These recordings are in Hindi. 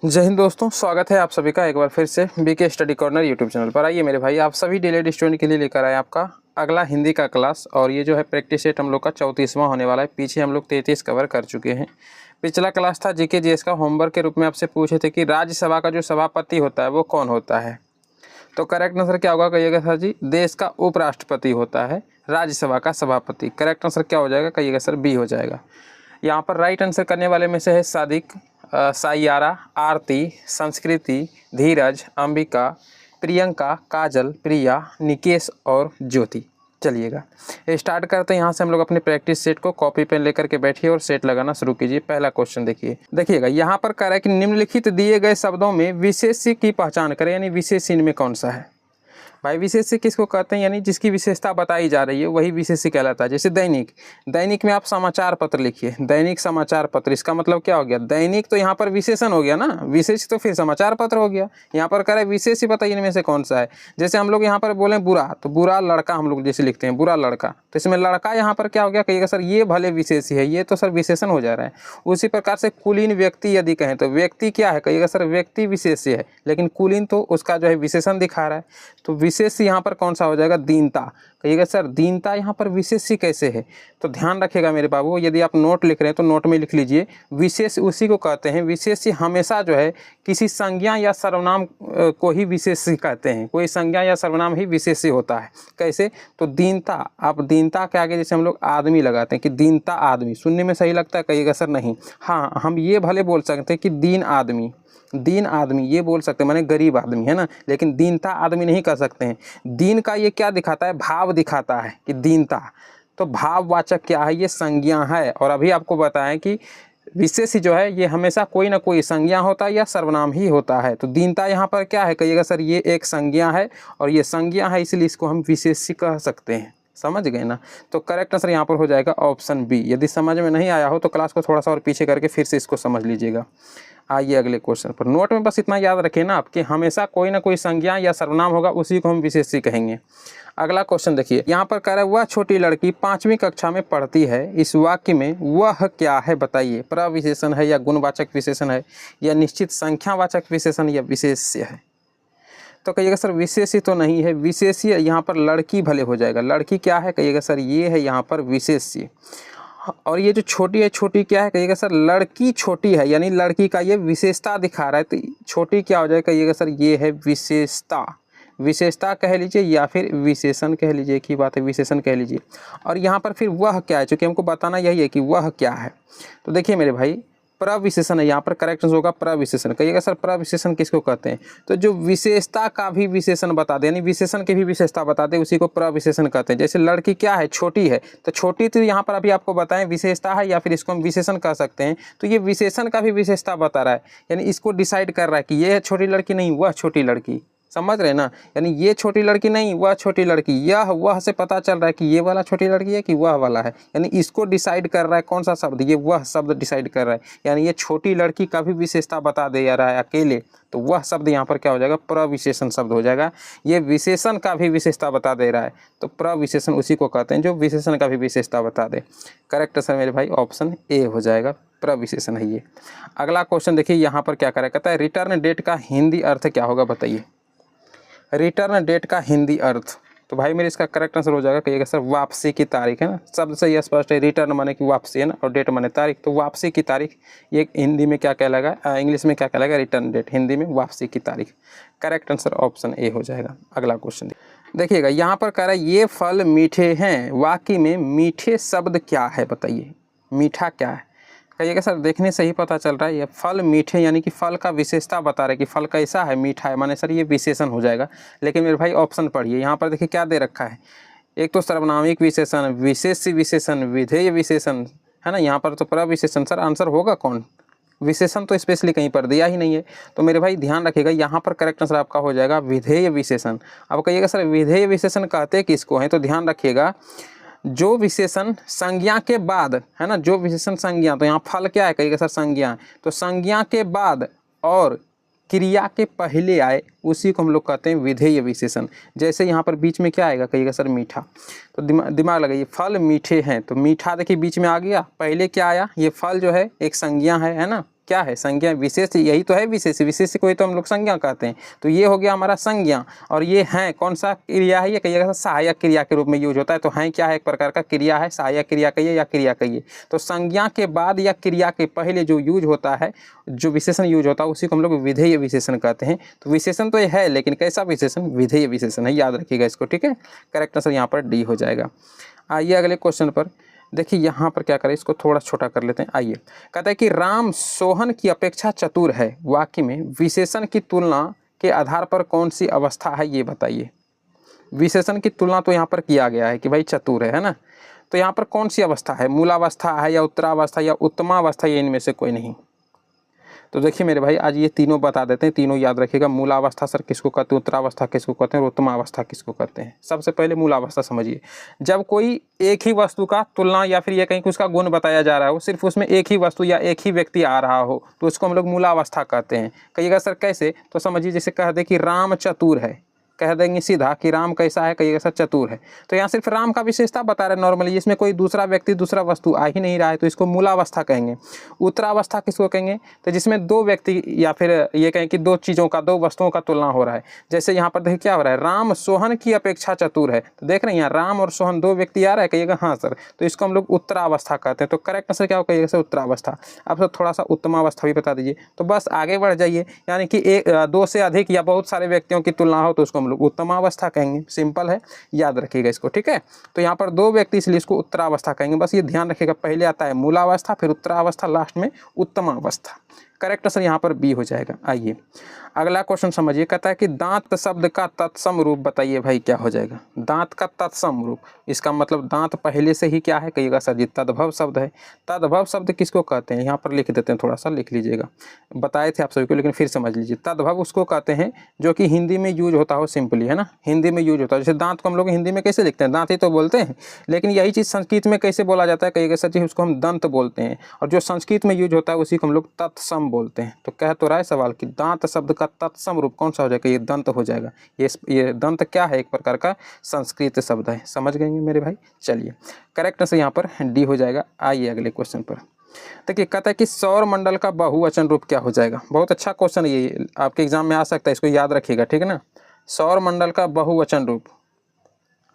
जय हिंद दोस्तों, स्वागत है आप सभी का एक बार फिर से BK study corner YouTube channel पर। आइए मेरे भाई, आप सभी डेली स्टूडेंट के लिए लेकर आए आपका अगला हिंदी का क्लास। और ये जो है प्रैक्टिस सेट हम लोग का 34वां होने वाला है। पीछे हम लोग 33 कवर कर चुके हैं। पिछला क्लास था जीके जीएस का होमवर्क के रूप में आपसे पूछे थे कि राज्यसभा का जो सभापति होता है वो कौन होता है। तो करेक्ट आंसर क्या होगा कहिएगा सर जी, देश का उपराष्ट्रपति होता है राज्यसभा का सभापति। करेक्ट आंसर क्या हो जाएगा कहिएगा सर, बी हो जाएगा। यहाँ पर राइट आंसर करने वाले में से है सादिक, साइयारा, आरती, संस्कृति, धीरज, अंबिका, प्रियंका, काजल, प्रिया, निकेश और ज्योति। चलिएगा स्टार्ट करते हैं। यहाँ से हम लोग अपने प्रैक्टिस सेट को कॉपी पेन लेकर के बैठिए और सेट लगाना शुरू कीजिए। पहला क्वेश्चन देखिएगा यहाँ पर कह रहा है कि निम्नलिखित दिए गए शब्दों में विशेष्य की पहचान करें, यानी विशेष्य इनमें कौन सा है। भाई विशेष्य किसको कहते हैं, यानी जिसकी विशेषता बताई जा रही है वही विशेष्य कहलाता है। जैसे दैनिक, दैनिक में आप समाचार पत्र लिखिए, दैनिक समाचार पत्र, इसका मतलब क्या हो गया, दैनिक तो यहाँ पर विशेषण हो गया ना, विशेष तो फिर समाचार पत्र हो गया। यहाँ पर कह रहे विशेष्य बताइए इनमें से कौन सा है। जैसे हम लोग यहाँ पर बोले बुरा, तो बुरा लड़का हम लोग जैसे लिखते हैं बुरा लड़का, तो इसमें लड़का यहाँ पर क्या हो गया कहिएगा सर, ये भले विशेष्य है, ये तो सर विशेषण हो जा रहा है। उसी प्रकार से कुलीन व्यक्ति यदि कहें तो व्यक्ति क्या है कहिएगा सर, व्यक्ति विशेष्य है, लेकिन कुलीन तो उसका जो है विशेषण दिखा रहा है। तो विशेष्य यहाँ पर कौन सा हो जाएगा, दीनता। कहिएगा सर दीनता यहाँ पर विशेष्य कैसे है, तो ध्यान रखिएगा मेरे बाबू, यदि आप नोट लिख रहे हैं तो नोट में लिख लीजिए, विशेष उसी को कहते हैं। विशेष्य हमेशा जो है किसी संज्ञा या सर्वनाम को ही विशेष्य कहते हैं, कोई संज्ञा या सर्वनाम ही विशेष्य होता है। कैसे, तो दीनता, आप दीनता के आगे जैसे हम लोग आदमी लगाते हैं कि दीनता आदमी, सुनने में सही लगता है कहिएगा सर नहीं। हाँ, हम ये भले बोल सकते हैं कि दीन आदमी, दीन आदमी ये बोल सकते हैं, माने गरीब आदमी है ना, लेकिन दीनता आदमी नहीं कर सकते हैं। दीन का ये क्या दिखाता है, भाव दिखाता है कि दीनता, तो भाववाचक क्या है, ये संज्ञा है। और अभी आपको बताएं कि विशेष्य जो है ये हमेशा कोई ना कोई संज्ञा होता है या सर्वनाम ही होता है। तो दीनता यहाँ पर क्या है कहिएगा सर, ये एक संज्ञा है, और ये संज्ञा है इसलिए इसको हम विशेष्य कह सकते हैं। समझ गए ना। तो करेक्ट आंसर यहाँ पर हो जाएगा ऑप्शन बी। यदि समझ में नहीं आया हो तो क्लास को थोड़ा सा और पीछे करके फिर से इसको समझ लीजिएगा। आइए अगले क्वेश्चन पर। नोट में बस इतना याद रखें ना आपके, हमेशा कोई ना कोई संज्ञा या सर्वनाम होगा, उसी को हम विशेष्य कहेंगे। अगला क्वेश्चन देखिए, यहाँ पर कह रहा है वह छोटी लड़की 5वीं कक्षा में पढ़ती है। इस वाक्य में वह क्या है बताइए, प्रविशेषण है या गुणवाचक विशेषण है या निश्चित संख्यावाचक विशेषण या विशेष्य है। तो कहिएगा सर विशेष्य तो नहीं है, विशेष्य यहाँ पर लड़की भले हो जाएगा। लड़की क्या है कहिएगा सर, ये है यहाँ पर विशेष्य। और ये जो छोटी है, छोटी क्या है कहिएगा सर, लड़की छोटी है, यानी लड़की का ये विशेषता दिखा रहा है। तो छोटी क्या हो जाएगा कहिएगा सर, ये है विशेषता। विशेषता कह लीजिए या फिर विशेषण कह लीजिए, एक ही बात है, विशेषण कह लीजिए। और यहाँ पर फिर वह क्या है, चूँकि हमको बताना यही है कि वह क्या है। तो देखिए मेरे भाई, प्रविशेषण है यहाँ पर, करेक्ट होगा प्रविशेषण। कहिएगा सर प्रविशेषण किसको कहते हैं, तो जो विशेषता का भी विशेषण बता दे, यानी विशेषण की भी विशेषता बता दे, उसी को प्रविशेषण कहते हैं। जैसे लड़की क्या है, छोटी है, तो छोटी तो यहाँ पर अभी आपको बताएं विशेषता है या फिर इसको हम विशेषण कह सकते हैं। तो ये विशेषण का भी विशेषता बता रहा है, यानी इसको डिसाइड कर रहा है कि ये छोटी लड़की नहीं वह छोटी लड़की। समझ रहे ना, यानी ये छोटी लड़की नहीं वह छोटी लड़की, यह वह से पता चल रहा है कि ये वाला छोटी लड़की है कि वह वाला है, यानी इसको डिसाइड कर रहा है कौन सा शब्द, ये वह शब्द डिसाइड कर रहा है। यानी ये छोटी लड़की का भी विशेषता बता दे रहा है अकेले, तो वह शब्द यहाँ पर क्या हो जाएगा, प्रविशेषण शब्द हो जाएगा। ये विशेषण का भी विशेषता बता दे रहा है, तो प्रविशेषण उसी को कहते हैं जो विशेषण का भी विशेषता बता दे। करेक्ट आंसर मेरे भाई ऑप्शन ए हो जाएगा, प्रविशेषण है ये। अगला क्वेश्चन देखिए, यहाँ पर क्या करें, कहता है रिटर्न डेट का हिंदी अर्थ क्या होगा बताइए। रिटर्न डेट का हिंदी अर्थ, तो भाई मेरे इसका करेक्ट आंसर हो जाएगा कहिएगा सर वापसी की तारीख, है ना। शब्द से यह स्पष्ट है, रिटर्न माने कि वापसी है ना, और डेट माने तारीख, तो वापसी की तारीख ये हिंदी में क्या कहलाएगा, इंग्लिश में क्या कहलाएगा, रिटर्न डेट, हिंदी में वापसी की तारीख। करेक्ट आंसर ऑप्शन ए हो जाएगा। अगला क्वेश्चन देखिएगा, यहाँ पर कह रहा है ये फल मीठे हैं। वाक्य में मीठे शब्द क्या है बताइए, मीठा क्या है कहिएगा सर, देखने से ही पता चल रहा है ये फल मीठे, यानी कि फल का विशेषता बता रहे कि फल कैसा है, मीठा है, माने सर ये विशेषण हो जाएगा। लेकिन मेरे भाई ऑप्शन पढ़िए, यहाँ पर देखिए क्या दे रखा है, एक तो सर्वनामिक विशेषण, विशेष्य विशेषण, विधेय विशेषण, है ना। यहाँ पर तो प्रविशेषण, सर आंसर होगा कौन, विशेषण तो स्पेशली कहीं पर दिया ही नहीं है। तो मेरे भाई ध्यान रखिएगा, यहाँ पर करेक्ट आंसर आपका हो जाएगा विधेय विशेषण। अब कहिएगा सर विधेय विशेषण कहते किसको हैं, तो ध्यान रखिएगा जो विशेषण संज्ञा के बाद, है ना, जो विशेषण संज्ञा, तो यहाँ फल क्या है कहिएगा सर संज्ञा, तो संज्ञा के बाद और क्रिया के पहले आए उसी को हम लोग कहते हैं विधेय विशेषण। जैसे यहाँ पर बीच में क्या आएगा कहिएगा सर मीठा, तो दिमाग लगाइए, फल मीठे हैं, तो मीठा देखिए बीच में आ गया, पहले क्या आया, ये फल जो है एक संज्ञा है ना, क्या है? संज्ञा विशेष, यही तो है विशेष, विशेष को ही तो हम लोग संज्ञा कहते हैं। तो ये हो गया हमारा संज्ञा, और ये है कौन सा क्रिया है? ये कहिएगा सहायक क्रिया के रूप में यूज होता है। तो है क्या है? एक प्रकार का क्रिया है, सहायक क्रिया कहिए या क्रिया कहिए। तो संज्ञा के बाद या क्रिया के पहले जो यूज होता है, जो विशेषण यूज होता है, उसी को हम लोग विधेय विशेषण कहते हैं। तो विशेषण तो ये है, लेकिन कैसा विशेषण? विधेय विशेषण है, याद रखिएगा इसको, ठीक है। करेक्ट आंसर यहाँ पर डी हो जाएगा। आइए अगले क्वेश्चन पर। देखिए यहाँ पर क्या करें, इसको थोड़ा छोटा कर लेते हैं। आइए, कहता है कि राम सोहन की अपेक्षा चतुर है, वाक्य में विशेषण की तुलना के आधार पर कौन सी अवस्था है, ये बताइए। विशेषण की तुलना तो यहाँ पर किया गया है कि भाई चतुर है ना। तो यहाँ पर कौन सी अवस्था है? मूलावस्था है या उत्तरावस्था या उत्तमावस्था, या इनमें से कोई नहीं? तो देखिए मेरे भाई, आज ये तीनों बता देते हैं, तीनों याद रखिएगा। मूलावस्था सर किसको कहते हैं, उत्तरावस्था किसको कहते हैं, और उत्तमावस्था किसको कहते हैं। सबसे पहले मूलावस्था समझिए। जब कोई एक ही वस्तु का तुलना या फिर ये कहीं उसका गुण बताया जा रहा हो, सिर्फ उसमें एक ही वस्तु या एक ही व्यक्ति आ रहा हो, तो उसको हम लोग मूलावस्था कहते हैं। कहिएगा सर कैसे? तो समझिए, जैसे कह दे कि राम चतुर है, कह देंगे सीधा कि राम कैसा है, कहिएगा सर चतुर है। तो यहाँ सिर्फ राम का विशेषता बता रहे नॉर्मली, इसमें कोई दूसरा व्यक्ति दूसरा वस्तु आ ही नहीं रहा है, तो इसको मूलावस्था कहेंगे। उत्तरावस्था किसको कहेंगे? तो जिसमें दो व्यक्ति या फिर ये कहें कि दो चीज़ों का, दो वस्तुओं का तुलना हो रहा है। जैसे यहाँ पर देखिए क्या हो रहा है, राम सोहन की अपेक्षा चतुर है। तो देख रहे हैं यहाँ राम और सोहन दो व्यक्ति आ रहा है, कहिएगा हाँ सर। तो इसको हम लोग उत्तरावस्था कहते हैं। तो करेक्ट आंसर क्या हो, कहिएगा सर उत्तरावस्था। आप सर थोड़ा सा उत्तमावस्था भी बता दीजिए। तो बस आगे बढ़ जाइए, यानी कि दो से अधिक या बहुत सारे व्यक्तियों की तुलना हो तो उसको हम लोग उत्तमावस्था कहेंगे। सिंपल है, याद रखिएगा इसको, ठीक है। तो यहाँ पर दो व्यक्ति, इसलिए इसको उत्तरावस्था कहेंगे। बस ये ध्यान रखिएगा, पहले आता है मूलावस्था, फिर उत्तरावस्था, लास्ट में उत्तमावस्था। करेक्ट आंसर यहाँ पर बी हो जाएगा। आइए अगला क्वेश्चन समझिए, कहता है कि दांत शब्द का तत्सम रूप बताइए। भाई क्या हो जाएगा? दांत का तत्सम रूप, इसका मतलब दांत पहले से ही क्या है, कहिएगा सर जी तद्भव शब्द है। तद्भव शब्द किसको कहते हैं? यहाँ पर लिख देते हैं, थोड़ा सा लिख लीजिएगा, बताए थे आप सभी को, लेकिन फिर समझ लीजिए। तद्भव उसको कहते हैं जो कि हिंदी में यूज होता हो, सिंपली, है ना, हिंदी में यूज होता है। जैसे दांत को हम लोग हिंदी में कैसे लिखते हैं? दांत ही तो बोलते हैं, लेकिन यही चीज़ संस्कृत में कैसे बोला जाता है, कहिएगा सर जी उसको हम दंत बोलते हैं, और जो संस्कृत में यूज होता है उसी को हम लोग तत्सम बोलते हैं। तो कह तो रहा है सवाल कि दांत शब्द का तत्सम रूप कौन सा हो जाएगा? ये दंत हो जाएगा। ये दंत क्या है? एक प्रकार का संस्कृत शब्द है। समझ गए मेरे भाई? चलिए करेक्ट आंसर यहाँ पर डी हो जाएगा। आइए अगले क्वेश्चन पर। देखिए कहता है कि सौर मंडल का बहुवचन रूप क्या हो जाएगा? बहुत अच्छा क्वेश्चन है ये, आपके एग्जाम में आ सकता है, इसको याद रखिएगा, ठीक है ना। सौर मंडल का बहुवचन रूप,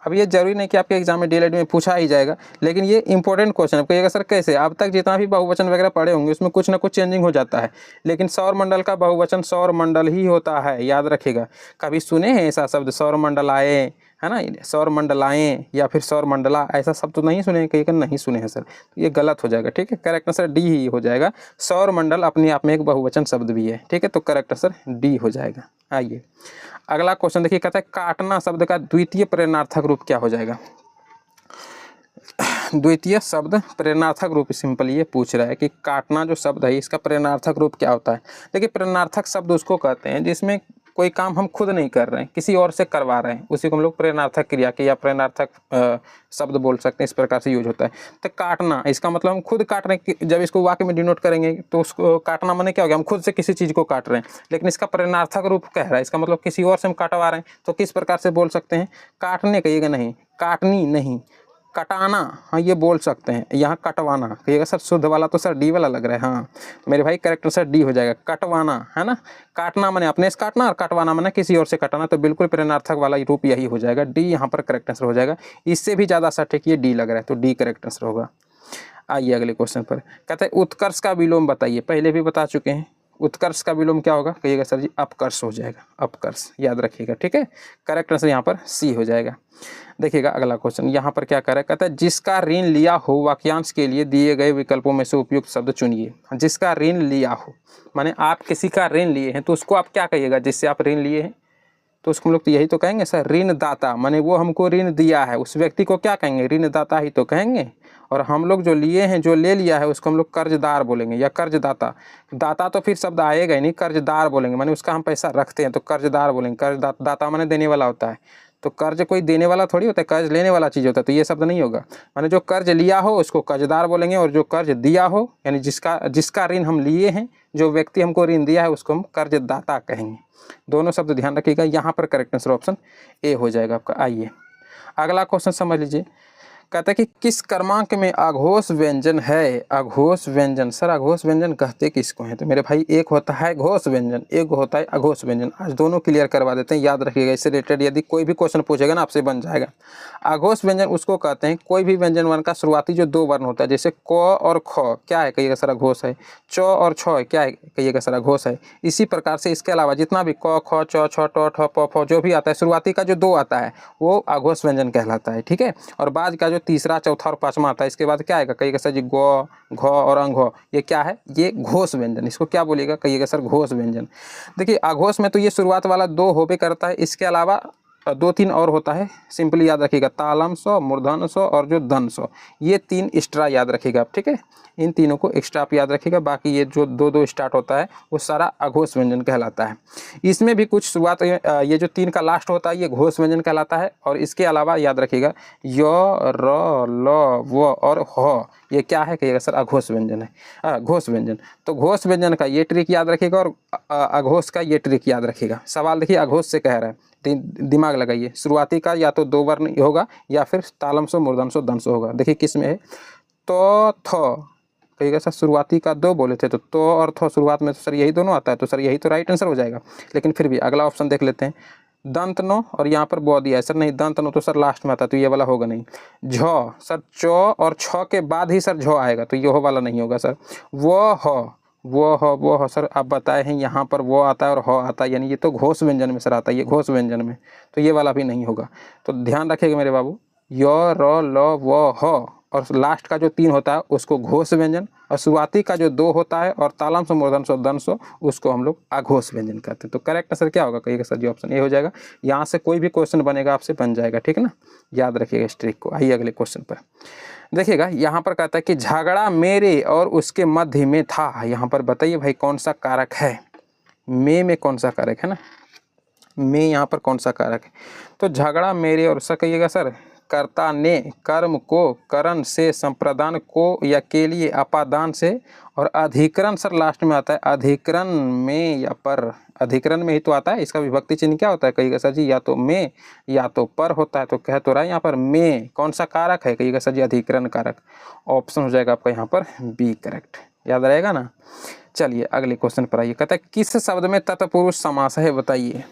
अब ये जरूरी नहीं कि आपके एग्जाम में डीएलएड में पूछा ही जाएगा, लेकिन ये इंपॉर्टेंट क्वेश्चन है। कहिएगा सर कैसे? अब तक जितना भी बहुवचन वगैरह पढ़े होंगे उसमें कुछ ना कुछ चेंजिंग हो जाता है, लेकिन सौर मंडल का बहुवचन सौर मंडल ही होता है, याद रखिएगा। कभी सुने हैं ऐसा शब्द सौर मंडलाए, है ना, सौर मंडलाएँ या फिर सौर मंडला, ऐसा शब्द तो नहीं सुने हैं? कहिएगा नहीं सुने हैं सर, तो ये गलत हो जाएगा, ठीक है। करेक्ट आंसर डी ही हो जाएगा। सौर मंडल अपने आप में एक बहुवचन शब्द भी है, ठीक है, तो करेक्ट आंसर डी हो जाएगा। आइए अगला क्वेश्चन देखिए, कहता है काटना शब्द का द्वितीय प्रेरणार्थक रूप क्या हो जाएगा? द्वितीय शब्द प्रेरणार्थक रूप, सिंपल ये पूछ रहा है कि काटना जो शब्द है इसका प्रेरणार्थक रूप क्या होता है। देखिए प्रेरणार्थक शब्द उसको कहते हैं जिसमें कोई काम हम खुद नहीं कर रहे हैं, किसी और से करवा रहे हैं, उसी को हम लोग प्रेरणार्थक क्रिया के या प्रेरणार्थक शब्द बोल सकते हैं, इस प्रकार से यूज होता है। तो काटना, इसका मतलब हम खुद काट रहे हैं। जब इसको वाक्य में डिनोट करेंगे तो उसको काटना माने क्या हो गया? हम खुद से किसी चीज़ को काट रहे हैं, लेकिन इसका प्रेरणार्थक रूप कह रहा है, इसका मतलब किसी और से हम काटवा रहे हैं। तो किस प्रकार से बोल सकते हैं? काटने कहिएगा नहीं, काटनी नहीं, कटाना, हाँ ये बोल सकते हैं। यहाँ कटवाना कहिएगा सर, शुद्ध वाला तो सर डी वाला लग रहा है। हाँ तो मेरे भाई करेक्ट आंसर डी हो जाएगा, कटवाना, है ना। काटना माने अपने से काटना और कटवाना माने किसी और से कटाना, तो बिल्कुल प्रेरणार्थक वाला रूप यही हो जाएगा। डी यहाँ पर करेक्ट आंसर हो जाएगा। इससे भी ज़्यादा सटीक ये डी लग रहा है, तो डी करेक्ट आंसर होगा। आइए अगले क्वेश्चन पर, कहते हैं उत्कर्ष का विलोम बताइए। पहले भी बता चुके हैं, उत्कर्ष का विलोम क्या होगा? कहिएगा सर जी अपकर्ष हो जाएगा, अपकर्ष, याद रखिएगा, ठीक है। करेक्ट आंसर यहाँ पर सी हो जाएगा। देखिएगा अगला क्वेश्चन यहाँ पर क्या कर रहा है, कहता है जिसका ऋण लिया हो वाक्यांश के लिए दिए गए विकल्पों में से उपयुक्त शब्द चुनिए। जिसका ऋण लिया हो माने आप किसी का ऋण लिए हैं, तो उसको आप क्या कहिएगा? जिससे आप ऋण लिए हैं तो उसको हम लोग तो यही तो कहेंगे सर, ऋणदाता, माने वो हमको ऋण दिया है, उस व्यक्ति को क्या कहेंगे? ऋणदाता ही तो कहेंगे। और हम लोग जो लिए हैं, जो ले लिया है, उसको हम लोग कर्जदार बोलेंगे या कर्जदाता। दाता तो फिर शब्द आएगा ही नहीं, कर्जदार बोलेंगे, माने उसका हम पैसा रखते हैं तो कर्जदार बोलेंगे। कर्जदाता माने देने वाला होता है, तो कर्ज कोई देने वाला थोड़ी होता है, कर्ज लेने वाला चीज़ होता है, तो ये शब्द नहीं होगा। माने जो कर्ज लिया हो उसको कर्जदार बोलेंगे, और जो कर्ज दिया हो यानी जिसका ऋण हम लिए हैं, जो व्यक्ति हमको ऋण दिया है, उसको हम कर्जदाता कहेंगे। दोनों शब्द ध्यान रखिएगा। यहाँ पर करेक्ट आंसर ऑप्शन ए हो जाएगा आपका। आइए अगला क्वेश्चन समझ लीजिए, कहता है कि किस क्रमांक में अघोष व्यंजन है। अघोष व्यंजन, सर अघोष व्यंजन कहते किसको हैं? तो मेरे भाई एक होता है घोष व्यंजन, एक होता है अघोष व्यंजन। आज दोनों क्लियर करवा देते हैं, याद रखिएगा। इससे रिलेटेड यदि कोई भी क्वेश्चन पूछेगा ना आपसे बन जाएगा। अघोष व्यंजन उसको कहते हैं कोई भी व्यंजन वर्ण का शुरुआती जो दो वर्ण होता है, जैसे क और ख, क्या है कहिएगा सर? अघोष है। च और छ क्या है कहिएगा सर? अघोष है। इसी प्रकार से इसके अलावा जितना भी क ख च छ ट ठ प फ जो भी आता है, शुरुआती का जो दो आता है वो अघोष व्यंजन कहलाता है, ठीक है। और बाद का जो तीसरा, चौथा और पांचवा आता है, इसके बाद क्या आएगा कहिएगा सर जी? ग, घ और अंघ, ये क्या है? ये घोष व्यंजन। इसको क्या बोलिएगा कहिएगा सर? घोष व्यंजन। देखिए अघोष में तो ये शुरुआत वाला दो होबे करता है, इसके अलावा दो तीन और होता है, सिंपली याद रखिएगा। तालम सो, मूर्धन सो और जो दन सो, ये तीन एक्स्ट्रा याद रखिएगा आप, ठीक है। इन तीनों को एक्स्ट्रा आप याद रखिएगा। बाकी ये जो दो दो स्टार्ट होता है वो सारा अघोष व्यंजन कहलाता है। इसमें भी कुछ शुरुआत, ये जो तीन का लास्ट होता है ये घोष व्यंजन कहलाता है। और इसके अलावा याद रखिएगा य, र, ल, व और ह, ये क्या है कहिएगा सर? अघोष व्यंजन है, घोष व्यंजन। तो घोष व्यंजन का ये ट्रिक याद रखिएगा और अघोष का ये ट्रिक याद रखिएगा। सवाल देखिए अघोष से कह रहा है, दिमाग लगाइए। शुरुआती का या तो दो वर्ण होगा या फिर तालम सो, मूर्धन सो, दन सो होगा। देखिए किस में है? तो थ कहिएगा सर, शुरुआती का दो बोले थे तो और थ शुरुआत में तो सर यही दोनों आता है, तो सर यही तो राइट आंसर हो जाएगा। लेकिन फिर भी अगला ऑप्शन देख लेते हैं। दंत नो और यहाँ पर ब दिया है सर, नहीं दंत नो तो सर लास्ट में आता है, तो ये वाला होगा नहीं। झ सर, च और छ के बाद ही सर झ आएगा, तो ये वाला नहीं होगा सर। वो सर आप बताए हैं यहाँ पर वो आता है और ह आता है, यानी ये तो घोष व्यंजन में सर आता है, ये घोष व्यंजन में, तो ये वाला भी नहीं होगा। तो ध्यान रखिएगा मेरे बाबू, य, र, ल, व, ह और लास्ट का जो तीन होता है उसको घोष व्यंजन, और शुरुआती का जो दो होता है और तालम सो, मूर्धन सो, दन सो, उसको हम लोग अघोष व्यंजन कहते हैं। तो करेक्ट आंसर क्या होगा कहिएगा सर जी? ऑप्शन ए हो जाएगा। यहाँ से कोई भी क्वेश्चन बनेगा आपसे बन जाएगा, ठीक है ना। याद रखिएगा इस ट्रिक को। आइए अगले क्वेश्चन पर देखिएगा। यहाँ पर कहता है कि झगड़ा मेरे और उसके मध्य में था। यहाँ पर बताइए भाई कौन सा कारक है? में कौन सा कारक है ना? में यहाँ पर कौन सा कारक है? तो झगड़ा मेरे और सर कहिएगा सर, कर्ता ने कर्म को करण से, संप्रदान को या के लिए अपादान से, और अधिकरण सर लास्ट में आता है। अधिकरण में या पर, अधिकरण में ही तो आता है। इसका विभक्ति चिन्ह क्या होता है कहिएगा सर जी? या तो में या तो पर होता है। तो कह तो रहा है यहाँ पर में कौन सा कारक है कहिएगा सर जी? अधिकरण कारक। ऑप्शन हो जाएगा आपका यहाँ पर बी करेक्ट। याद रहेगा ना। चलिए अगले क्वेश्चन पर आइए। कहता है किस शब्द में तत्पुरुष समास है? बताइए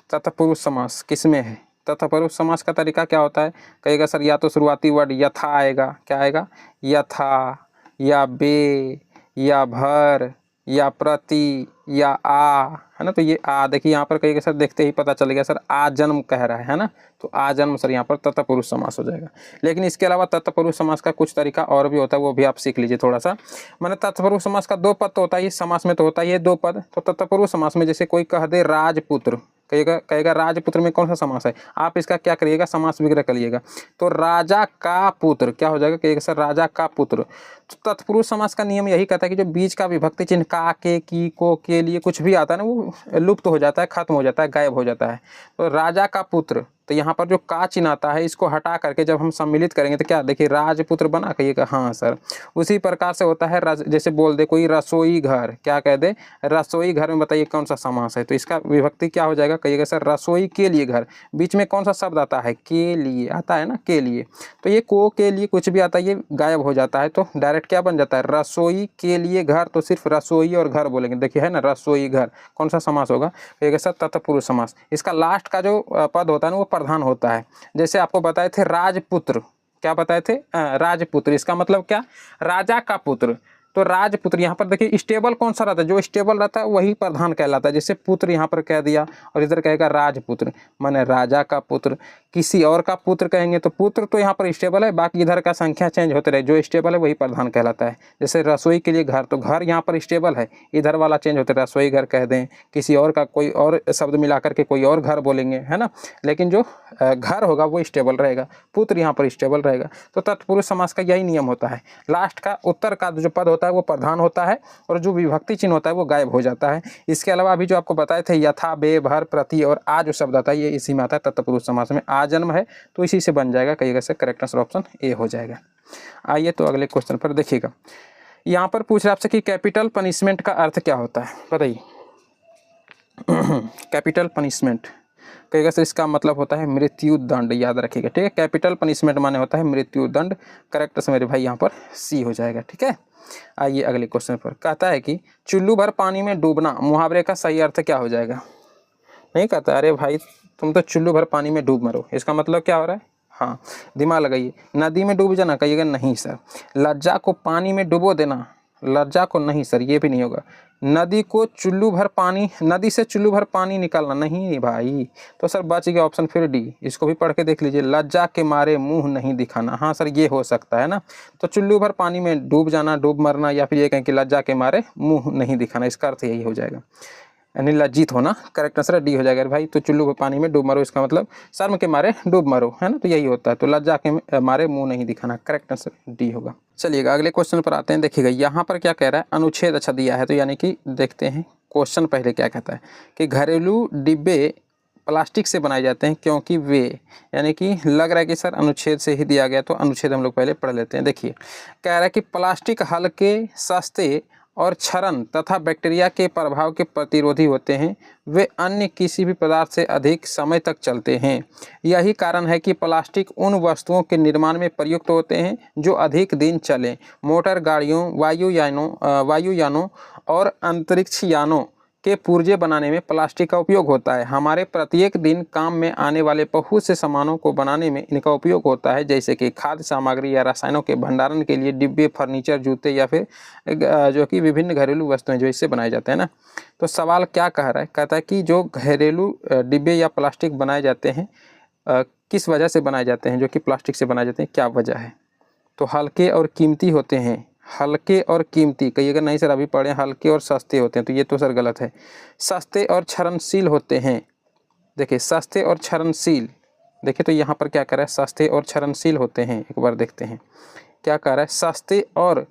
तत्पुरुष समास किस में है? तत्पुरुष समास का तरीका क्या होता है कहेगा सर? या तो शुरुआती वर्ड यथा आएगा, क्या आएगा? यथा, या बे, या भर, या प्रति, या आ, है ना। तो ये आ देखिए यहाँ पर कहेगा सर, देखते ही पता चल गया सर आ जन्म कह रहा है ना। तो आ जन्म सर यहाँ पर तत्पुरुष समास हो जाएगा। लेकिन इसके अलावा तत्पुरुष समास का कुछ तरीका और भी होता है, वो भी आप सीख लीजिए थोड़ा सा। मैंने तत्पुरुष समास का दो पद तो होता है, इस समास में तो होता ही है दो पद। तो तत्पुरुष समास में जैसे कोई कह दे राजपुत्र, कहेगा राजपुत्र में कौन सा समास है? आप इसका क्या करिएगा? समास विग्रह करिएगा। तो राजा का पुत्र क्या हो जाएगा? कहिएगा सर राजा का पुत्र। तो तत्पुरुष समास का नियम यही कहता है कि जो बीच का विभक्ति चिन्ह का, के, की, को, के लिए कुछ भी आता है ना, वो लुप्त हो जाता है, खत्म हो जाता है, गायब हो जाता है। तो राजा का पुत्र, तो यहाँ पर जो का चिन्ह आता है इसको हटा करके जब हम सम्मिलित करेंगे तो क्या देखिए राजपुत्र बना। कहिएगा हाँ सर। उसी प्रकार से होता है जैसे बोल दे कोई रसोई घर, क्या कह दे? रसोई घर में बताइए कौन सा समास है? तो इसका विभक्ति क्या हो जाएगा? कहिएगा सर रसोई के लिए घर। बीच में कौन सा शब्द आता है? के लिए आता है ना, के लिए। तो ये को, के लिए कुछ भी आता है ये गायब हो जाता है। तो डायरेक्ट क्या बन जाता है? रसोई के लिए घर। तो सिर्फ रसोई और घर बोलेंगे। देखिए है ना रसोई घर, कौन सा समास होगा? कहिएगा सर तत्पुरुष समास। इसका लास्ट का जो पद होता है ना वो प्रधान होता है। जैसे आपको बताए थे राजपुत्र, क्या बताए थे? राजपुत्र, इसका मतलब क्या? राजा का पुत्र। तो राजपुत्र यहाँ पर देखिए स्टेबल कौन सा रहता है? जो स्टेबल रहता है वही प्रधान कहलाता है। जैसे पुत्र यहाँ पर कह दिया और इधर कहेगा राजपुत्र, माने राजा का पुत्र। किसी और का पुत्र कहेंगे तो पुत्र तो यहाँ पर स्टेबल है, बाकी इधर का संख्या चेंज होते रहे, जो स्टेबल है वही प्रधान कहलाता है। जैसे रसोई के लिए घर, तो घर यहाँ पर स्टेबल है, इधर वाला चेंज होते रहे, रसोई घर कह दें, किसी और का कोई और शब्द मिला करके कोई और घर बोलेंगे, है ना। लेकिन जो घर होगा वो स्टेबल रहेगा, पुत्र यहाँ पर स्टेबल रहेगा। तो तत्पुरुष समास का यही नियम होता है। लास्ट का उत्तर का जो पद होता है वो प्रधान होता है और जो विभक्ति चिन्ह होता है वो गायब हो जाता है। इसके अलावा अभी जो आपको बताए थे यथा, बे, भर, प्रति और आ जो शब्द आता है ये इसी में आता है तत्पुरुष समास में। आ जन्म है तो इसी से बन जाएगा, कहिएगा से करेक्ट आंसर ऑप्शन ए हो जाएगा। आइए तो अगले क्वेश्चन पर देखिएगा। यहाँ पर पूछ रहा है आपसे कि कैपिटल पनिशमेंट का अर्थ क्या होता है, बताइए। कैपिटल पनिशमेंट कहिएगा सर इसका मतलब होता है मृत्यु दंड, याद रखिएगा, ठीक है। कैपिटल पनिशमेंट माने होता है मृत्यु दंड। करेक्ट आंसर मेरे भाई यहाँ पर सी हो जाएगा, ठीक है। आइए अगले क्वेश्चन पर, कहता है कि चुल्लू भर पानी में डूबना मुहावरे का सही अर्थ क्या हो जाएगा। नहीं कहता, अरे भाई तुम तो चुल्लू भर पानी में डूब मरो, इसका मतलब क्या हो रहा है। हाँ दिमाग लगाइए, नदी में डूब जाना, कहिएगा नहीं सर। लज्जा को पानी में डुबो देना, लज्जा को नहीं सर, ये भी नहीं होगा। नदी को चुल्लू भर पानी, नदी से चुल्लू भर पानी निकालना, नहीं भाई। तो सर बच गया ऑप्शन फिर डी, इसको भी पढ़ के देख लीजिए, लज्जा के मारे मुंह नहीं दिखाना। हाँ सर ये हो सकता है ना, तो चुल्लू भर पानी में डूब जाना, डूब मरना, या फिर ये कहें कि लज्जा के मारे मुंह नहीं दिखाना, इसका अर्थ यही हो जाएगा, यानी लज्जित होना। करेक्ट आंसर डी हो जाएगा भाई। तो चुल्लू को पानी में डूब मरो, इसका मतलब शर्म के मारे डूब मरो, है ना, तो यही होता है। तो लज्जा के मारे मुंह नहीं दिखाना, करेक्ट आंसर डी होगा। चलिएगा अगले क्वेश्चन पर आते हैं। देखिएगा यहाँ पर क्या कह रहा है, अनुच्छेद अच्छा दिया है, तो यानी कि देखते हैं क्वेश्चन पहले क्या कहता है कि घरेलू डिब्बे प्लास्टिक से बनाए जाते हैं क्योंकि वे, यानी कि लग रहा है कि सर अनुच्छेद से ही दिया गया, तो अनुच्छेद हम लोग पहले पढ़ लेते हैं। देखिए कह रहा है कि प्लास्टिक हल्के, सस्ते और क्षरण तथा बैक्टीरिया के प्रभाव के प्रतिरोधी होते हैं। वे अन्य किसी भी पदार्थ से अधिक समय तक चलते हैं। यही कारण है कि प्लास्टिक उन वस्तुओं के निर्माण में प्रयुक्त होते हैं जो अधिक दिन चलें। मोटर गाड़ियों, वायुयानों और अंतरिक्ष यानों के पुर्जे बनाने में प्लास्टिक का उपयोग होता है। हमारे प्रत्येक दिन काम में आने वाले बहुत से सामानों को बनाने में इनका उपयोग होता है, जैसे कि खाद्य सामग्री या रसायनों के भंडारण के लिए डिब्बे, फर्नीचर, जूते या फिर जो कि विभिन्न घरेलू वस्तुएं जो इससे बनाए जाते हैं ना। तो सवाल क्या कह रहा है, कहता है कि जो घरेलू डिब्बे या प्लास्टिक बनाए जाते हैं किस वजह से बनाए जाते हैं, जो कि प्लास्टिक से बनाए जाते हैं, क्या वजह है। तो हल्के और कीमती होते हैं, हल्के और कीमती, कहिएगा नहीं सर अभी पढ़े हल्के और सस्ते होते हैं, तो ये तो सर गलत है। सस्ते और क्षरणशील होते हैं, देखिए सस्ते और क्षरणशील, देखिए तो यहाँ पर क्या कर रहा है, सस्ते और क्षरणशील होते हैं। एक बार देखते हैं क्या कह रहा है, सस्ते और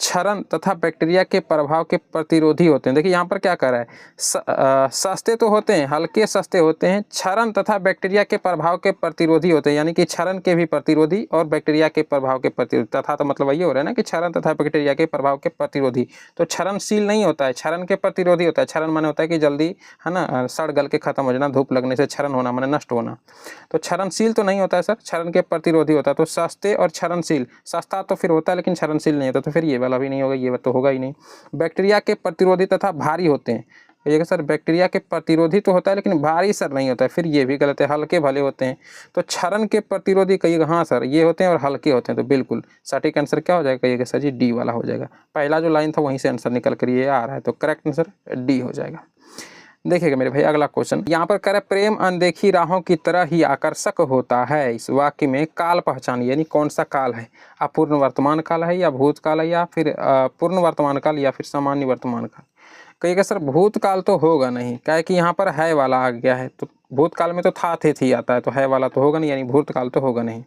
क्षरण तथा बैक्टीरिया के प्रभाव के प्रतिरोधी होते हैं। देखिए यहाँ पर क्या कर रहा है, सस्ते तो होते हैं, हल्के सस्ते होते हैं, क्षरण तथा बैक्टीरिया के प्रभाव के प्रतिरोधी होते हैं, यानी कि क्षरण के भी प्रतिरोधी और बैक्टीरिया के प्रभाव के प्रतिरोधी। तथा तो मतलब ये हो रहा है ना कि क्षरण तथा बैक्टीरिया के प्रभाव के प्रतिरोधी। तो क्षरणशील नहीं होता है, क्षरण के प्रतिरोधी होता है। क्षरण माने होता है कि जल्दी, है ना, सड़ गल के खत्म हो जाना, धूप लगने से क्षरण होना माने नष्ट होना। तो क्षरणशील तो नहीं होता है सर, क्षरण के प्रतिरोधी होता है। तो सस्ते और क्षरणशील, सस्ता तो फिर होता है लेकिन क्षरणशील नहीं होता, तो फिर ये वाला भी नहीं होगा, ये तो होगा ही नहीं। बैक्टीरिया के प्रतिरोधी तथा भारी होते हैं, ये सर बैक्टीरिया के प्रतिरोधी तो होता है लेकिन भारी सर नहीं होता है, फिर ये भी गलत है, हल्के भले होते हैं। तो क्षरण के प्रतिरोधी कहिएगा हाँ सर ये होते हैं और हल्के होते हैं, तो बिल्कुल सटीक आंसर क्या हो जाएगा, कहिएगा सर जी डी वाला हो जाएगा। पहला जो लाइन था वहीं से आंसर निकल कर ये आ रहा है, तो करेक्ट आंसर डी हो जाएगा। देखिएगा मेरे भाई अगला क्वेश्चन यहाँ पर करे, प्रेम अनदेखी राहों की तरह ही आकर्षक होता है। इस वाक्य में काल पहचानिए, यानी कौन सा काल है, अपूर्ण वर्तमान काल है या भूतकाल है या फिर पूर्ण वर्तमान काल या फिर सामान्य वर्तमान काल। कहिएगा सर भूतकाल तो होगा नहीं, क्या कि यहाँ पर है वाला आ गया है, तो भूतकाल में तो था थे थी आता है, तो है वाला तो होगा नहीं, यानी भूतकाल तो होगा नहीं।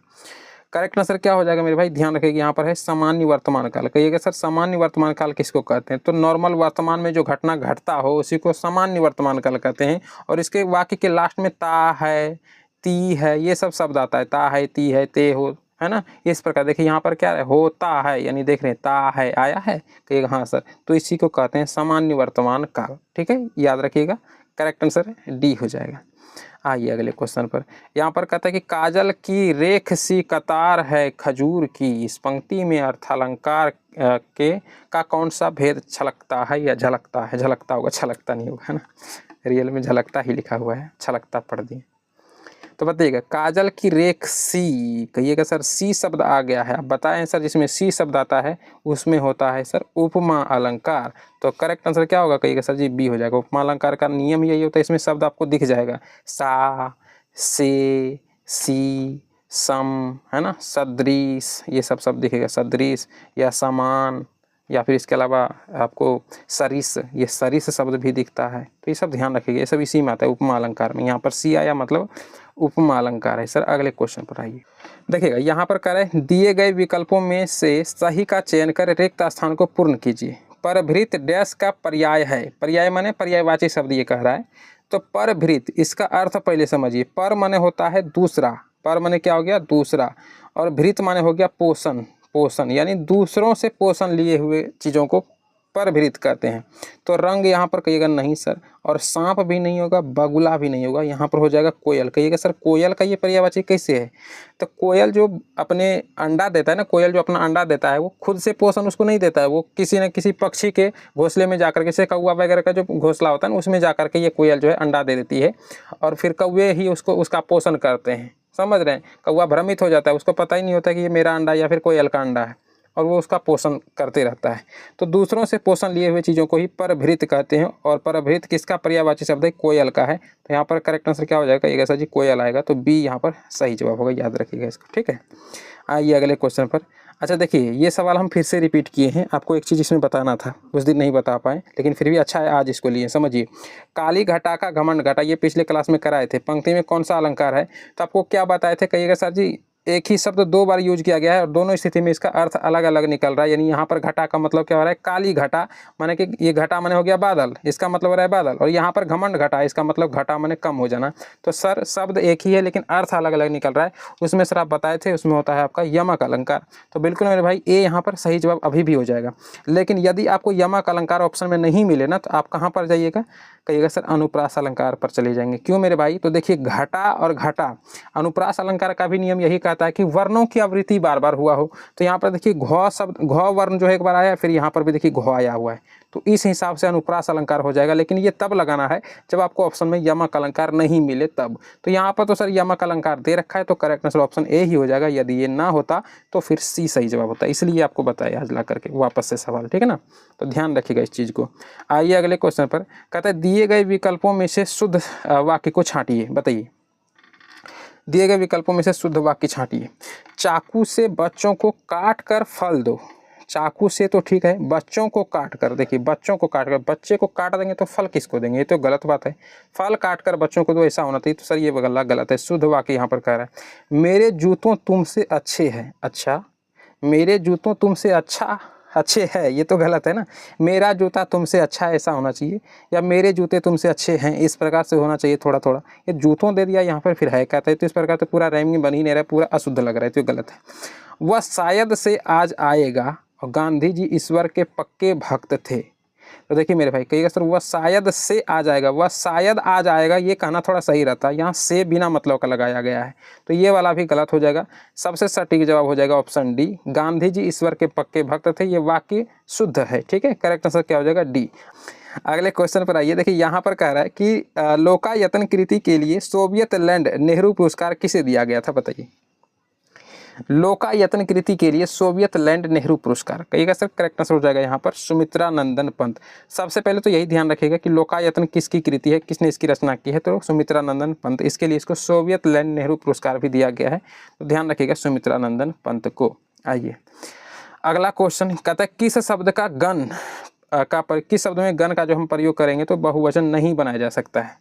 करेक्ट आंसर क्या हो जाएगा मेरे भाई, ध्यान रखिएगा यहाँ पर है सामान्य वर्तमान काल। कहिएगा सर सामान्य वर्तमान काल किसको कहते हैं, तो नॉर्मल वर्तमान में जो घटना घटता हो उसी को सामान्य वर्तमान काल कहते हैं। और इसके वाक्य के लास्ट में ता है, ती है, ये सब शब्द आता है, ता है, ती है, ते हो, है ना, इस प्रकार। देखिए यहाँ पर क्या है, होता है, यानी देख रहे हैं ता है आया है, कहिएगा हाँ सर, तो इसी को कहते हैं सामान्य वर्तमान काल, ठीक है, याद रखिएगा। करेक्ट आंसर डी हो जाएगा। आइए अगले क्वेश्चन पर, यहाँ पर कहता है कि काजल की रेख सी कतार है खजूर की। इस पंक्ति में अर्थालंकार के का कौन सा भेद छलकता है या झलकता है, झलकता होगा, छलकता नहीं होगा, है ना, रियल में झलकता ही लिखा हुआ है, छलकता पढ़ दिए। तो बताइएगा काजल की रेख सी, कहिएगा सर सी शब्द आ गया है, आप बताएं सर जिसमें सी शब्द आता है उसमें होता है सर उपमा अलंकार। तो करेक्ट आंसर क्या होगा, कहिएगा सर जी बी हो जाएगा। उपमा अलंकार का नियम यही होता है, इसमें शब्द आपको दिख जाएगा, सा, से, सी, सम, है ना, सदृश, ये सब शब्द दिखेगा, सदृश या समान, या फिर इसके अलावा आपको सरिस, ये सरिस शब्द भी दिखता है। तो ये सब ध्यान रखिएगा, ये सब इसी में आता है उपमा अलंकार में। यहाँ पर सी आया मतलब उपमा अलंकार है। सर अगले क्वेश्चन पर आइए, देखिएगा यहाँ पर कह रहे हैं दिए गए विकल्पों में से सही का चयन कर रिक्त स्थान को पूर्ण कीजिए। परभृत डैश का पर्याय है, पर्याय माने पर्यायवाची शब्द ये कह रहा है। तो परभृत इसका अर्थ पहले समझिए, पर माने होता है दूसरा, पर माने क्या हो गया दूसरा, और भृत माने हो गया पोषण, पोषण यानी दूसरों से पोषण लिए हुए चीज़ों को परभृत कहते हैं। तो रंग यहाँ पर कहिएगा नहीं सर, और सांप भी नहीं होगा, बगुला भी नहीं होगा, यहाँ पर हो जाएगा कोयल। कहिएगा सर कोयल का ये पर्यायवाची कैसे है? तो कोयल जो अपने अंडा देता है ना, कोयल जो अपना अंडा देता है वो खुद से पोषण उसको नहीं देता है, वो किसी न किसी पक्षी के घोंसले में जाकर के, जैसे कौवा वगैरह का जो घोंसला होता है ना उसमें जाकर के ये कोयल जो है अंडा दे देती है, और फिर कौवे ही उसका पोषण करते हैं। समझ रहे हैं? कौवा भ्रमित हो जाता है, उसको पता ही नहीं होता कि ये मेरा अंडा या फिर कोयल का अंडा है, और वो उसका पोषण करते रहता है। तो दूसरों से पोषण लिए हुए चीज़ों को ही परभृत कहते हैं, और परभृत किसका पर्यायवाची शब्द है? कोयल का है। तो यहाँ पर करेक्ट आंसर क्या हो जाएगा? ये सर जी कोयल आएगा, तो बी यहाँ पर सही जवाब होगा, याद रखिएगा इसको, ठीक है। आइए अगले क्वेश्चन पर। अच्छा देखिए, ये सवाल हम फिर से रिपीट किए हैं, आपको एक चीज़ इसमें बताना था, उस दिन नहीं बता पाए, लेकिन फिर भी अच्छा है आज इसको लिए। समझिए, काली घटा का घमंड घटा, ये पिछले क्लास में कराए थे। पंक्ति में कौन सा अलंकार है? तो आपको क्या बताए थे? कहिएगा सर जी एक ही शब्द दो बार यूज किया गया है और दोनों स्थिति में इसका अर्थ अलग अलग निकल रहा है। यानी यहाँ पर घटा का मतलब क्या हो रहा है? काली घटा, माने कि ये घटा माने हो गया बादल, इसका मतलब हो रहा है बादल, और यहाँ पर घमंड घटा, इसका मतलब घटा माने कम हो जाना। तो सर शब्द एक ही है लेकिन अर्थ अलग अलग निकल रहा है। उसमें सर आप बताए थे उसमें होता है आपका यमक अलंकार। तो बिल्कुल मेरे भाई ए यहाँ पर सही जवाब अभी भी हो जाएगा। लेकिन यदि आपको यमक अलंकार ऑप्शन में नहीं मिले ना, तो आप कहाँ पर जाइएगा? कहिएगा सर अनुप्रास अलंकार पर चले जाएंगे। क्यों मेरे भाई? तो देखिए घटा और घटा, अनुप्रास अलंकार का भी नियम यही कहता है कि वर्णों की आवृत्ति बार बार हुआ हो। तो यहाँ पर देखिए घ शब्द, घ वर्ण जो है एक बार आया, फिर यहाँ पर भी देखिए घ आया हुआ है, तो इस हिसाब से अनुप्रास अलंकार हो जाएगा। लेकिन ये तब लगाना है जब आपको ऑप्शन में यमक अलंकार नहीं मिले तब। तो यहाँ पर तो सर यमक अलंकार दे रखा है, तो करेक्ट आंसर ऑप्शन ए ही हो जाएगा। यदि ये ना होता तो फिर सी सही जवाब होता, इसलिए आपको बताया आज ला करके वापस से सवाल, ठीक है ना। तो ध्यान रखिएगा इस चीज़ को। आइए अगले क्वेश्चन पर। कहता है दिए गए विकल्पों में से शुद्ध वाक्य को छांटिए। बताइए, दिए गए विकल्पों में से शुद्ध वाक्य छांटिए। चाकू से बच्चों को काट कर फल दो। चाकू से तो ठीक है, बच्चों को काट कर, देखिए बच्चों को काट कर, बच्चे को काट देंगे तो फल किसको देंगे? ये तो गलत बात है। फल काट कर बच्चों को तो ऐसा होना चाहिए, तो सर ये गलत है। शुद्ध वाक्य यहाँ पर कह रहा है मेरे जूतों तुमसे अच्छे हैं। अच्छा, मेरे जूतों तुमसे अच्छे है, ये तो गलत है ना। मेरा जूता तुमसे अच्छा है ऐसा होना चाहिए, या मेरे जूते तुमसे अच्छे हैं, इस प्रकार से होना चाहिए थोड़ा थोड़ा। ये जूतों दे दिया यहाँ पर, फिर है कहता है, तो इस प्रकार तो पूरा राइमिंग बन ही नहीं रहा है, पूरा अशुद्ध लग रहा है, तो गलत है। वह शायद से आज आएगा, और गांधी जी ईश्वर के पक्के भक्त थे। तो देखिए मेरे भाई, कहिएगा सर वह शायद से आ जाएगा, वह शायद आ जाएगा, ये कहना थोड़ा सही रहता है। यहाँ से बिना मतलब का लगाया गया है, तो ये वाला भी गलत हो जाएगा। सबसे सटीक जवाब हो जाएगा ऑप्शन डी, गांधी जी ईश्वर के पक्के भक्त थे। ये वाक्य शुद्ध है, ठीक है। करेक्ट आंसर क्या हो जाएगा? डी। अगले क्वेश्चन पर आइए। देखिए यहाँ पर कह रहा है कि लोकायतन कृति के लिए सोवियत लैंड नेहरू पुरस्कार किसे दिया गया था? बताइए, लोकायतन कृति के लिए सोवियत लैंड नेहरू पुरस्कार। कहिएगा सर करेक्ट आंसर हो जाएगा यहाँ पर सुमित्रा नंदन पंत। सबसे पहले तो यही ध्यान रखिएगा कि लोकायतन किसकी कृति है, किसने इसकी रचना की है, तो सुमित्रा नंदन पंत। इसके लिए इसको सोवियत लैंड नेहरू पुरस्कार भी दिया गया है, तो ध्यान रखिएगा सुमित्रा नंदन पंत को। आइए अगला क्वेश्चन कहता है किस शब्द का गण किस शब्द में गण का जो हम प्रयोग करेंगे तो बहुवचन नहीं बनाया जा सकता है?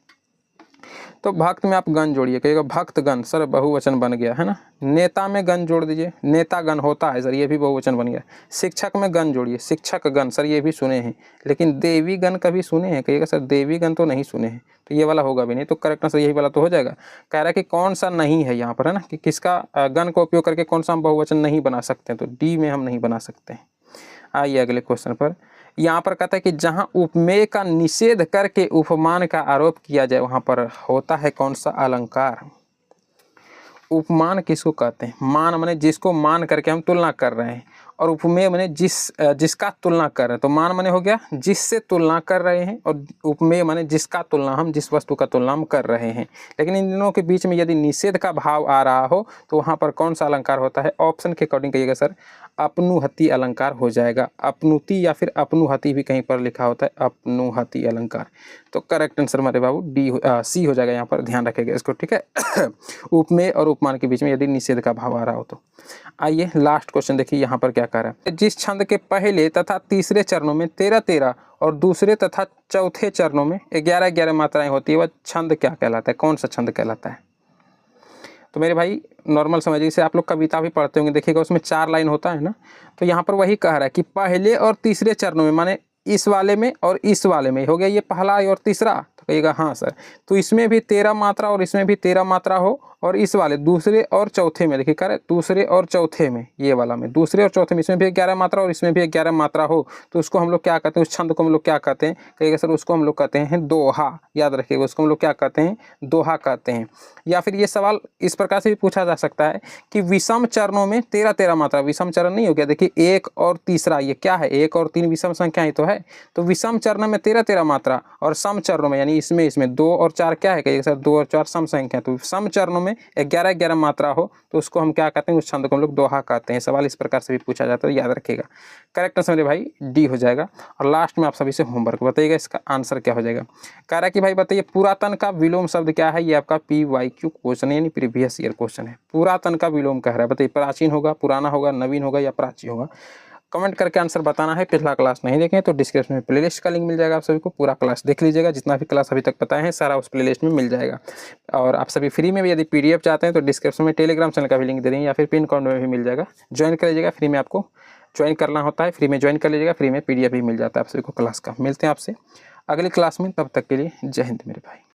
तो भक्त में आप गण जोड़िए, कहिएगा भक्त गण, सर बहुवचन बन गया है ना। नेता में गण जोड़ दीजिए, नेता गण होता है सर, ये भी बहुवचन बन गया। शिक्षक में गण जोड़िए, शिक्षक गण, सर ये भी सुने हैं, लेकिन देवी गण कभी सुने हैं? कहिएगा सर देवी गण तो नहीं सुने हैं, तो ये वाला होगा भी नहीं। तो करेक्ट आंसर यही वाला तो हो जाएगा। कह रहा है कि कौन सा नहीं है यहाँ पर, है ना, कि किसका गण का उपयोग करके कौन सा हम बहुवचन नहीं बना सकते हैं, तो डी में हम नहीं बना सकते हैं। आइए अगले क्वेश्चन पर। यहाँ पर कहता है कि जहाँ उपमेय का निषेध करके उपमान का आरोप किया जाए वहाँ पर होता है कौन सा अलंकार? उपमान किसको कहते हैं? मान माने जिसको मान करके हम तुलना कर रहे हैं, और उपमेय माने जिसका तुलना कर रहे हैं। तो मान माने हो गया जिससे तुलना कर रहे हैं, और उपमेय माने जिसका तुलना, हम जिस वस्तु का तुलना हम कर रहे हैं। लेकिन इन दोनों के बीच में यदि निषेध का भाव आ रहा हो तो वहाँ पर कौन सा अलंकार होता है? ऑप्शन के अकॉर्डिंग कहिएगा सर अपनुहति अलंकार हो जाएगा। अपनुति या फिर अपनुहति भी कहीं पर लिखा होता है, अपनुहति अलंकार। तो करेक्ट आंसर हमारे बाबू डी सी हो जाएगा यहाँ पर, ध्यान रखेगा इसको, ठीक है। उपमेय और उपमान के बीच में यदि निषेध का भाव आ रहा हो तो। आइए लास्ट क्वेश्चन देखिए यहाँ पर क्या कह रहा है। जिस छंद के पहले तथा तीसरे चरणों में 13-13 और दूसरे तथा चौथे चरणों में 11-11 मात्राएं होती है, वह छंद क्या कहलाता है? कौन सा छंद कहलाता है? तो मेरे भाई नॉर्मल समझिए, जैसे आप लोग कविता भी पढ़ते होंगे, देखिएगा उसमें 4 लाइन होता है ना, तो यहाँ पर वही कह रहा है कि पहले और तीसरे चरणों में, माने इस वाले में और इस वाले में हो गया ये पहला और तीसरा, तो कहिएगा हाँ सर। तो इसमें भी 13 मात्रा और इसमें भी 13 मात्रा हो, और इस वाले दूसरे और चौथे में देखिए, कर दूसरे और चौथे में, ये वाला में दूसरे और चौथे में इसमें भी 11 मात्रा और इसमें भी 11 मात्रा हो, तो उसको हम लोग क्या कहते हैं, उस छंद को हम लोग क्या कहते हैं, कहिएगा सर उसको हम लोग कहते हैं दोहा। याद रखिएगा, उसको हम लोग क्या कहते हैं, दोहा कहते हैं। या फिर ये सवाल इस प्रकार से भी पूछा जा सकता है कि विषम चरणों में 13-13 मात्रा, विषम चरण नहीं हो गया, देखिए 1 और तीसरा ये क्या है, 1 और 3 विषम संख्या ही तो है, तो विषम चरण में 13-13 मात्रा, और सम चरणों में यानी इसमें 2 और 4 क्या है, कहिएगा सर 2 और 4 सम संख्या, तो सम चरणों में 11-11 मात्रा हो तो उसको हम क्या कहते हैं, उस छंद को हम लोग दोहा कहते हैं। सवाल इस प्रकार से भी पूछा जाता है, याद रखिएगा। करेक्ट आंसर मेरे भाई डी हो जाएगा। और लास्ट में आप सभी से होमवर्क बताइएगा, इसका आंसर क्या हो जाएगा। कह रहा है कि भाई बताइए पुरातन का विलोम शब्द क्या है, ये आपका PYQ क्वेश्चन है, यानी प्रीवियस ईयर क्वेश्चन है। पुरातन का विलोम कह रहा है, बताइए प्राचीन होगा, पुराना होगा, नवीन होगा या प्राचीन होगा। कमेंट करके आंसर बताना है। पिछला क्लास नहीं देखें तो डिस्क्रिप्शन में प्लेलिस्ट का लिंक मिल जाएगा, आप सभी को पूरा क्लास देख लीजिएगा, जितना भी क्लास अभी तक बताए हैं सारा उस प्लेलिस्ट में मिल जाएगा। और आप सभी फ्री में भी यदि PDF चाहते हैं तो डिस्क्रिप्शन में टेलीग्राम चैनल का भी लिंक दे देंगे, या फिर पिन कमेंट में भी मिल जाएगा, ज्वाइन कर लीजिएगा। फ्री में आपको ज्वाइन करना होता है, फ्री में ज्वाइन कर लीजिएगा, फ्री में PDF भी मिल जाता है आप सभी को क्लास का। मिलते हैं आपसे अगली क्लास में, तब तक के लिए जय हिंद मेरे भाई।